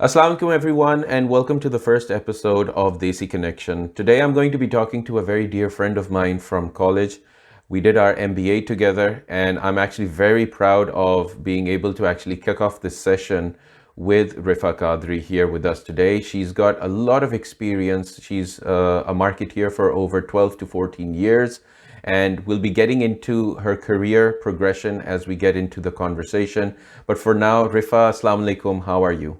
Assalamu alaikum everyone and welcome to the first episode of Desi Connection. Today I'm going to be talking to a very dear friend of mine from college. We did our MBA together and I'm actually very proud of being able to actually kick off this session with Rifah Qadri here with us today. She's got a lot of experience. She's a marketeer for over 12 to 14 years and we'll be getting into her career progression as we get into the conversation. But for now, Rifah, assalamu alaikum, how are you?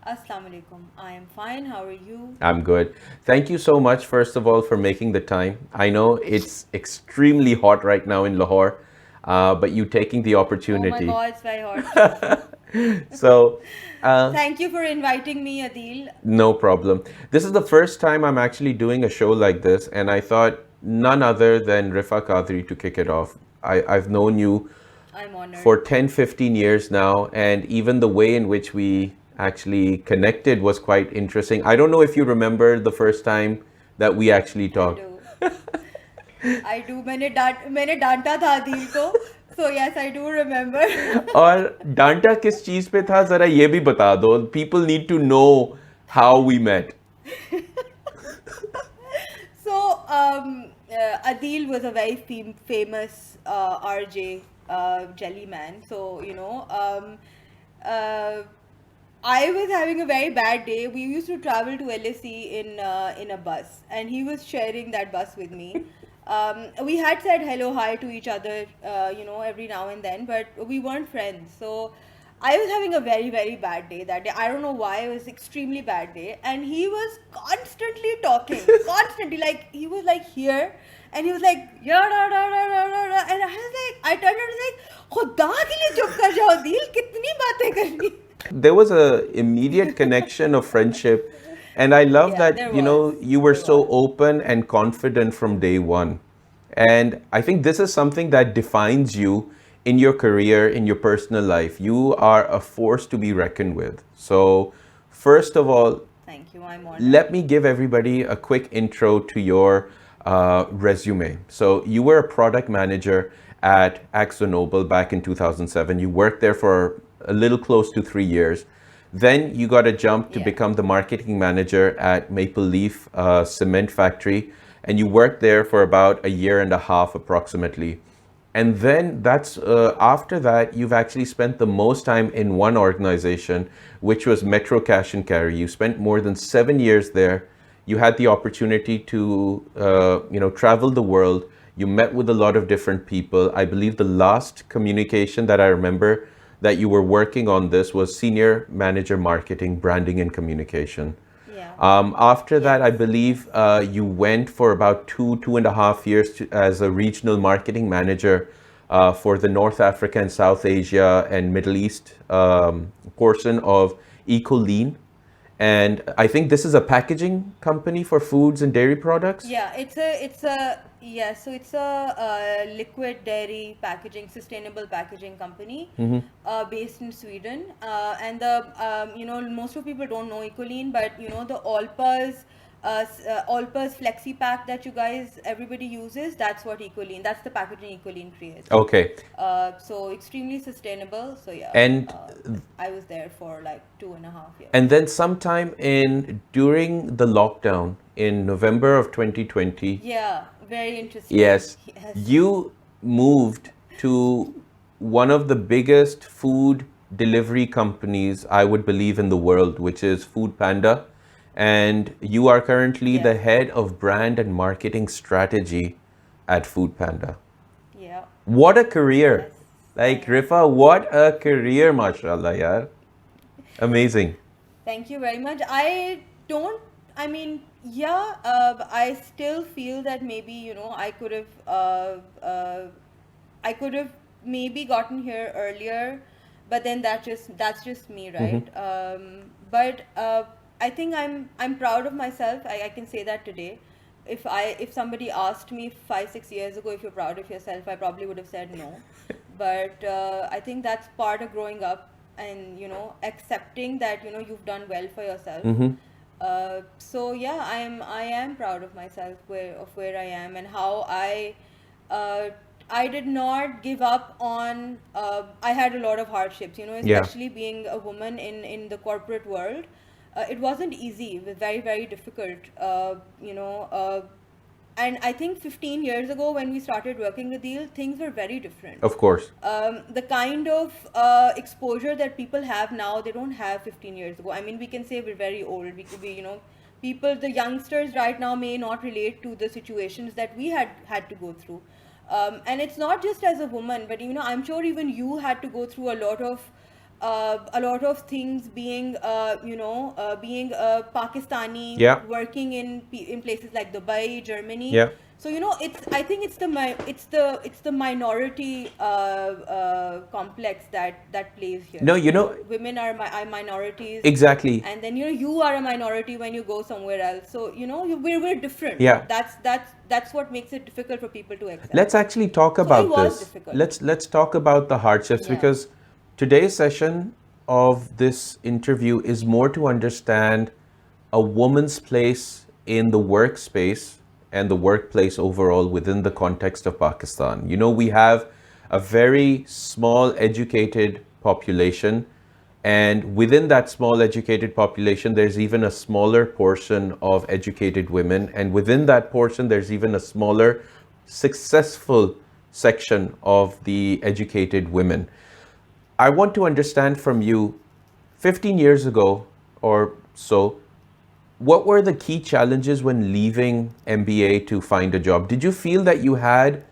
Assalamu alaikum. I am fine. How are you? I'm good. Thank you so much, first of all, for making the time. I know it's extremely hot right now in Lahore, but you taking the Oh my opportunity. God, it's very hot. So, uh, Thank you for inviting me, Adil. no problem. This is the first time I'm actually doing a show like this, and I thought none other than Rifah Qadri to kick it off. I've known you I'm honored. for 10, 15 years now, and even the way in which we actually connected was quite interesting. I don't know if you remember the first time that we actually I talked. do. I do. मैंने डांटा था अदील को. So yes, I do remember. और डांटा किस चीज पे था जरा ये भी बता दो. People need to know how we met. So Adil was a very famous RJ jelly man. So uh, I was having a very bad day. We used to travel to LSE in a bus, and he was sharing that bus with me. We had said hello, hi to each other, every now and then, but we weren't friends. So I was having a very, very bad day that day. I don't know why. It was extremely bad day, and he was constantly talking, constantly. Like he was like here, and he was like yeah, da, da, da, da, da, da. And I was like, I turned around and was like, खुदा के लिए चुप कर जाओ दिल कितनी बातें करनी. There was a immediate connection of friendship, and I love Yeah, that there was. you were There so was. open and confident from day one. And I think this is something that defines you in your career, in your personal life. You are a force to be reckoned with. So, first of all, Thank you. I'm honored. let me give everybody a quick intro to your resume. So, you were a product manager at AkzoNobel back in 2007. You worked there for a little close to 3 years. Then you got a jump to Yeah. become the marketing manager at Maple Leaf Cement Factory, and you worked there for about a year and a half approximately. And then that's after that, you've actually spent the most time in one organization, which was Metro Cash and Carry. You spent more than 7 years there. You had the opportunity to, travel the world. You met with a lot of different people. I believe the last communication that I remember that you were working on this was Senior Manager Marketing, Branding and Communication. Yeah. After that, I Yes. believe you went for about 2.5 years as a regional marketing manager for the North Africa and South Asia and Middle East portion of EcoLean. And I think this is a packaging company for foods and dairy products. Yeah, so it's a liquid dairy packaging, sustainable packaging company, based in Sweden. And most of people don't know Ecoline, but the Allpurs Flexi Pack that you guys everybody uses, that's what Ecoline, that's the packaging Ecoline creates. Okay. So extremely sustainable. So yeah, And I was there for like 2.5 years. And then sometime in during the lockdown in November of 2020, Yeah, very interesting. yes, Yes. you moved to one of the biggest food delivery companies, I would believe, in the world, which is Foodpanda. And you are currently Yeah. the head of brand and marketing strategy at Foodpanda. Yeah. What a career! Yes, I Like am. Rifa, what a career, mashallah, yaar. Amazing. Thank you very much. Don't, I mean, yeah, I still feel that maybe, I could have maybe gotten here earlier, but then that's just me, right? But I think I'm proud of myself. I can say that today. If somebody asked me 5 6 years ago if you're proud of yourself, I probably would have said no. But I think that's part of growing up, and accepting that you've done well for yourself. So yeah, I am proud of myself, where I am, and how I I did not give up on. I had a lot of hardships, Yeah, especially being a woman in the corporate world. It wasn't easy. It was very, very difficult. And I think 15 years ago when we started working with Deal, things were very different. of course. The kind of exposure that people have now, they don't have 15 years ago. I mean, we can say we're very old. We could be, people, the youngsters right now may not relate to the situations that we had to go through. And it's not just as a woman, but I'm sure even you had to go through a lot of things being a Pakistani Yeah, working in places like Dubai, Germany. yeah. So it's I think it's the minority complex that plays here. No, you know, Women are minorities, exactly. and then you are a minority when you go somewhere else. So we're different. Yeah. That's what makes it difficult for people to accept. Let's actually talk So it about was this. difficult. Let's talk about the hardships, Yeah. because today's session of this interview is more to understand a woman's place in the workspace and the workplace overall within the context of Pakistan. We have a very small educated population, and within that small educated population, there's even a smaller portion of educated women. And within that portion, there's even a smaller successful section of the educated women. I want to understand from you, 15 years ago or so, what were the key challenges when leaving MBA to find a job? Did you feel that you had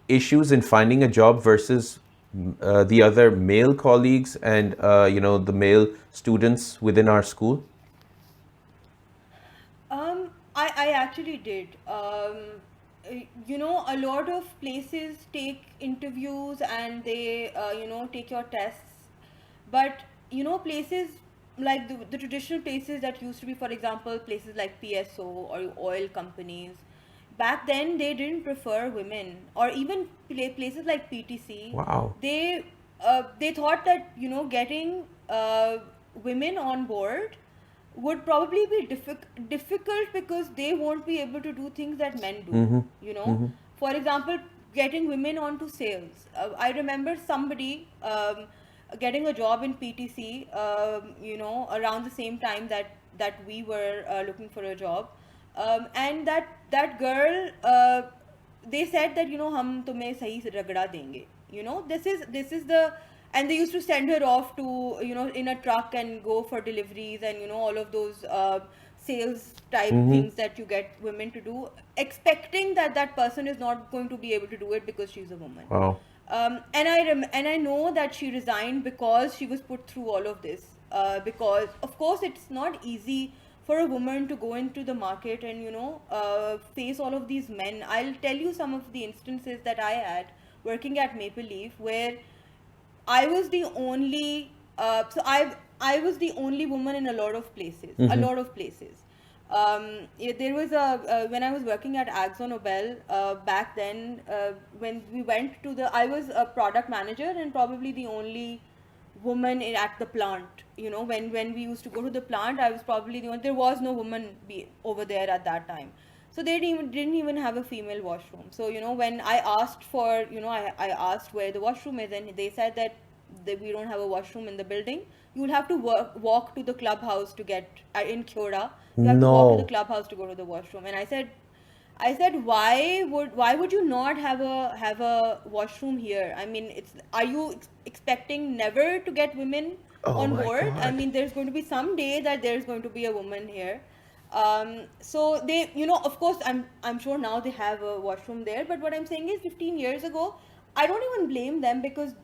issues in finding a job versus the other male colleagues and the male students within our school? I actually did. A lot of places take interviews and they, take your tests. But, places like the traditional places that used to be, for example, places like PSO or oil companies, back then they didn't prefer women, or even places like PTC. Wow. They thought that getting women on board would probably be difficult because they won't be able to do things that men do. For example, getting women onto sales. I remember somebody getting a job in PTC, around the same time that we were looking for a job, and that girl, they said that हम तुम्हें सही से रगड़ा देंगे. This is the, and they used to send her off to in a truck and go for deliveries and all of those sales type things that you get women to do, expecting that person is not going to be able to do it because she's a woman. Wow. And I know that she resigned because she was put through all of this. Because of course it's not easy for a woman to go into the market and face all of these men. I'll tell you some of the instances that I had working at Maple Leaf, where I was the only I was the only woman in a lot of places. A lot of places. There was when I was working at Akzo Nobel back then, when we went to I was a product manager and probably the only woman at the plant. When we used to go to the plant, I was probably the only. There was no woman over there at that time. So they didn't even have a female washroom. So when I asked for, I asked where the washroom is, and they said that we don't have a washroom in the building. You will have to walk to the clubhouse to get in Kyoda. You have to walk to the No. clubhouse to go to the washroom. And I said, why would you not have a washroom here? I mean, are you expecting never to get women Oh on my board? I God. mean, there's going to be some day that there's going to be a woman here. So they, of course, I'm sure now they have a washroom there. But what I'm saying is, 15 years ago, I don't even blame them because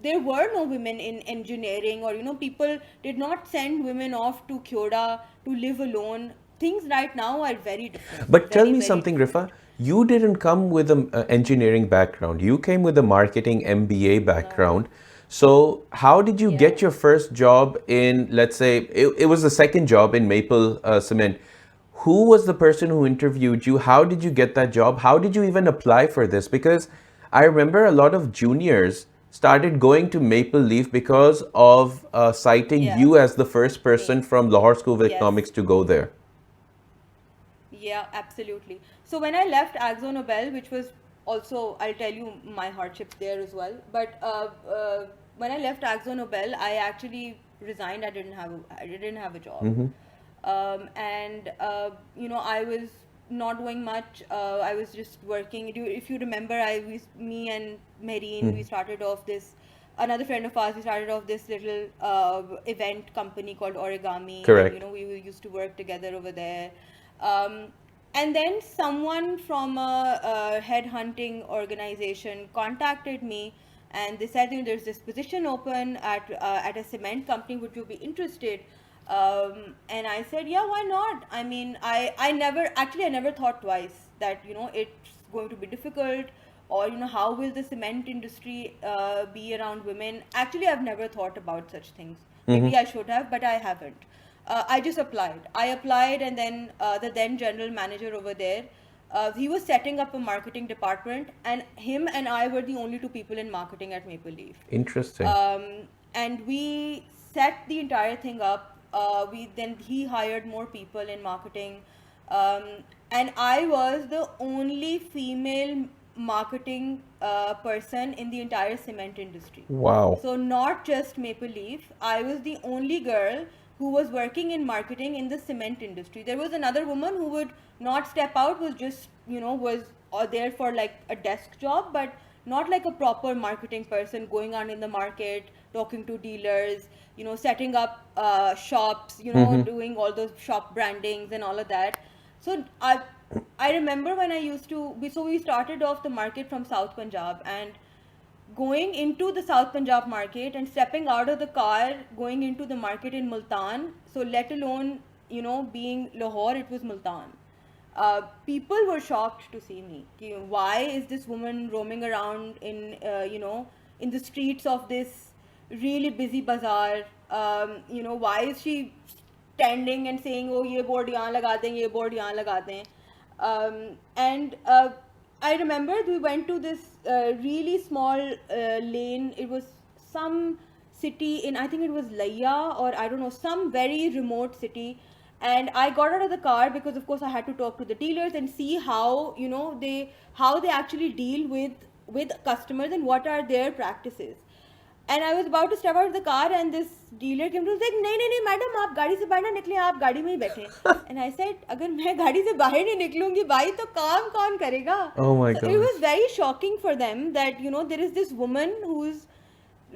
there were no women in engineering, or people did not send women off to Kyoda to live alone. Things right now are very different, But tell very, me very something, Rifa. different. You didn't come with an engineering background. You came with a marketing MBA background. So, how did you Yeah. get your first job in, let's say, it was the second job in Maple Cement? Who was the person who interviewed you? How did you get that job? How did you even apply for this? Because I remember a lot of juniors started going to Maple Leaf because of citing Yeah. you as the first person Me. from Lahore School of Yes. Economics to go there. Yeah, absolutely. So when I left Akzo Nobel, which was also, I'll tell you my hardships there as well. But when I left Akzo Nobel, I actually resigned. I didn't have a job, and I was not doing much. I was just working. If you remember, me and Marine, we started off this. Another friend of ours, we started off this little event company called Origami, and Correct. we used to work together over there. Um, and then someone from a headhunting organization contacted me, and they said, there's this position open at a cement company. Would you be interested? And I said, yeah, why not? I mean, I never thought twice that it's going to be difficult, or how will the cement industry be around women. Actually, I've never thought about such things. Maybe I should have, but I haven't. I just applied. I applied, and then the then general manager over there, he was setting up a marketing department, and him and I were the only two people in marketing at Maple Leaf. Interesting. And we set the entire thing up. He hired more people in marketing, um, and I was the only female marketing person in the entire cement industry. Wow. So not just Maple Leaf, I was the only girl who was working in marketing in the cement industry. There was another woman who would not step out, was just was there for like a desk job, but not like a proper marketing person, going on in the market, talking to dealers, setting up shops, doing all those shop brandings and all of that. So I remember when I used to so we started off the market from South Punjab, and going into the South Punjab market and stepping out of the car, going into the market in Multan, so let alone, being Lahore, it was Multan. People were shocked to see me. Why is this woman roaming around in the streets of this really busy bazaar? Why is she standing and saying, "Oh, ये board यहाँ लगा दें, ये board यहाँ लगा दें." And I remember we went to this really small lane. It was some city in, I think it was Laya, or I don't know, some very remote city. And I got out of the car because, of course, I had to talk to the dealers and see how they actually deal with customers and what are their practices. And I was about to step out of the car, and this dealer came to me, like, नहीं नहीं नहीं madam, आप गाड़ी से बाहर ना निकले, आप गाड़ी में ही बैठे. And I said, अगर मैं गाड़ी से बाहर नहीं निकलूंगी भाई, तो काम कौन करेगा? Oh my So God. it was very shocking for them that there is this woman who's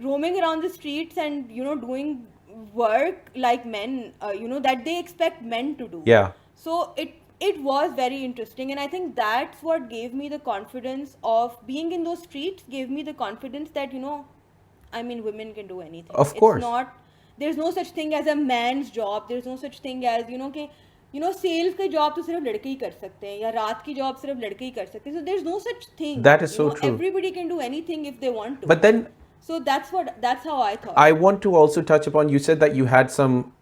roaming around the streets and doing work like men, that they expect men to do. Yeah. So it was very interesting, and I think that's what gave me the confidence of being in those streets. Gave me the confidence that I mean, women can do anything. Of course. It's not, there's no such thing as a man's job. There's no such thing as sales का job तो सिर्फ लड़के ही कर सकते हैं, या रात की जॉब सिर्फ लड़के ही कर सकते हैं. So there's no such thing. That is so true. Everybody can do anything if they want to. But then So that's how I thought. I want to also touch upon, you said that you had some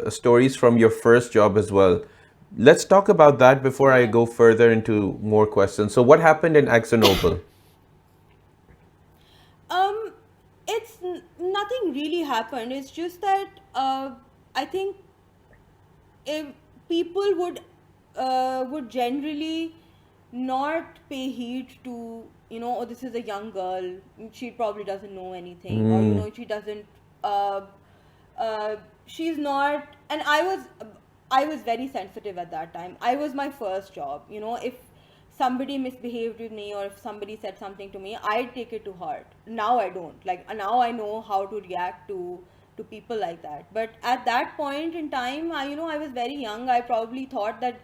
stories from your first job as well. Let's talk about that before I go further into more questions. So what happened in Akzo Nobel? It's nothing really happened. It's just that I think if people would generally not pay heed to oh, this is a young girl, she probably doesn't know anything, or she doesn't she's not. And I was very sensitive at that time. I was my first job. If somebody misbehaved with me, or if somebody said something to me, I'd take it to heart. Now I don't. Like, now I know how to react to people like that. But at that point in time, I was very young. I probably thought that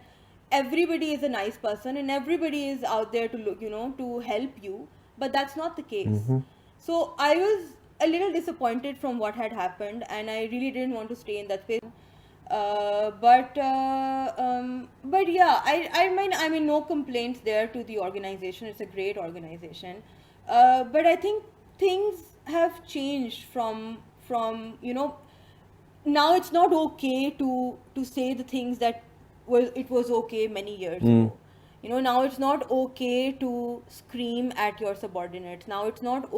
everybody is a nice person and everybody is out there to look, to help you. But that's not the case. So I was a little disappointed from what had happened, and I really didn't want to stay in that space. But yeah, I mean, no complaints there to the organization. It's a great organization. But I think things have changed from now it's not okay to say the things that it was okay many years ago. Now it's not okay to scream at your subordinates. Now it's not